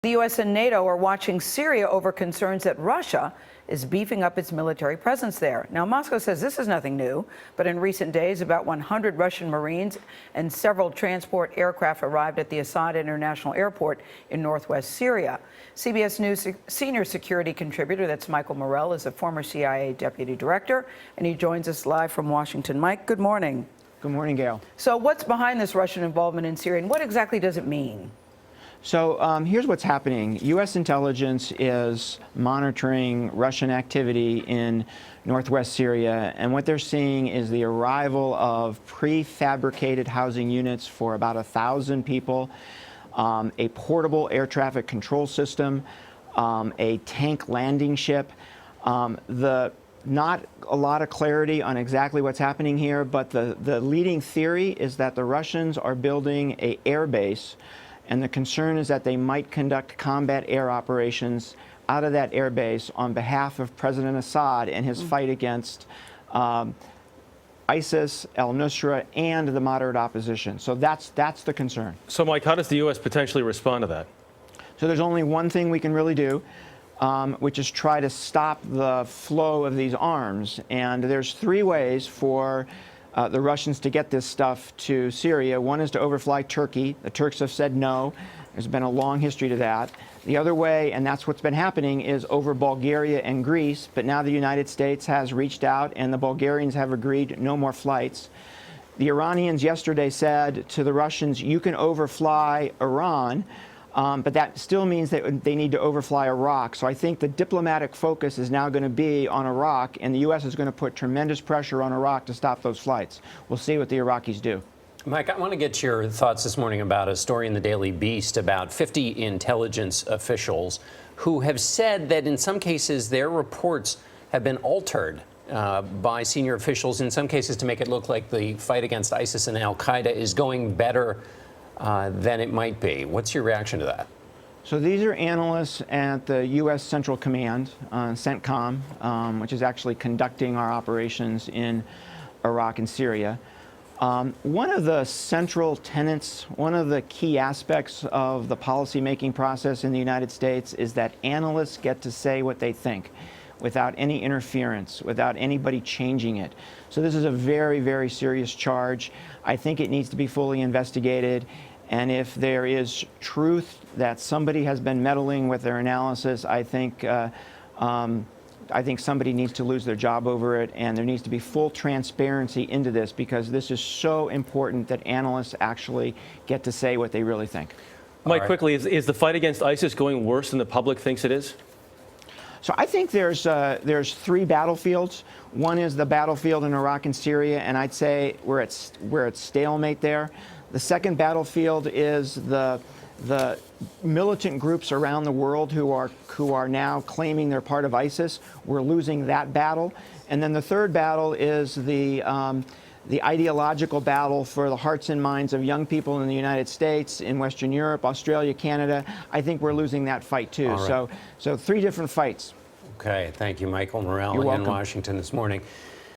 The U.S. and NATO are watching Syria over concerns that Russia is beefing up its military presence there. Now, Moscow says this is nothing new, but in recent days, about 100 Russian Marines and several transport aircraft arrived at the Assad International Airport in northwest Syria. CBS News senior security contributor, that's Michael Morell, is a former CIA deputy director, and he joins us live from Washington. Mike, good morning. Good morning, Gail. So what's behind this Russian involvement in Syria, and what exactly does it mean? So here's what's happening. U.S. intelligence is monitoring Russian activity in northwest Syria, and what they're seeing is the arrival of prefabricated housing units for about 1,000 people, a portable air traffic control system, a tank landing ship. Not a lot of clarity on exactly what's happening here, but the leading theory is that the Russians are building an air base, and the concern is that they might conduct combat air operations out of that air base on behalf of President Assad and his fight against ISIS, al-Nusra, and the moderate opposition. So that's the concern. So, Mike, how does the U.S. potentially respond to that? So there's only one thing we can really do, which is try to stop the flow of these arms. And there's three ways for the Russians to get this stuff to Syria. One is to overfly Turkey. The Turks have said no. There's been a long history to that. The other way, and that's what's been happening, is over Bulgaria and Greece. But now the United States has reached out, and the Bulgarians have agreed no more flights. The Iranians yesterday said to the Russians, you can overfly Iran, but that still means that they need to overfly Iraq. So I think the diplomatic focus is now going to be on Iraq, and the U.S. is going to put tremendous pressure on Iraq to stop those flights. We'll see what the Iraqis do. Mike, I want to get your thoughts this morning about a story in the Daily Beast about 50 intelligence officials who have said that in some cases their reports have been altered by senior officials, in some cases to make it look like the fight against ISIS and al-Qaeda is going better than it might be. What's your reaction to that? So these are analysts at the U.S. Central Command, CENTCOM, which is actually conducting our operations in Iraq and Syria. One of the central tenets, one of the key aspects of the policymaking process in the United States is that analysts get to say what they think without any interference, without anybody changing it. So this is a very, very serious charge. I think it needs to be fully investigated. And if there is truth that somebody has been meddling with their analysis, I think somebody needs to lose their job over it, and there needs to be full transparency into this, because this is so important that analysts actually get to say what they really think. Mike, quickly, is the fight against ISIS going worse than the public thinks it is? So I think there's three battlefields. One is the battlefield in Iraq and Syria, and I'd say we're at stalemate there. The second battlefield is the militant groups around the world who are now claiming they're part of ISIS. We're losing that battle. And then the third battle is the ideological battle for the hearts and minds of young people in the United States, in Western Europe, Australia, Canada. I think we're losing that fight too. Right. So three different fights. Okay, thank you, Michael Morell in Washington this morning.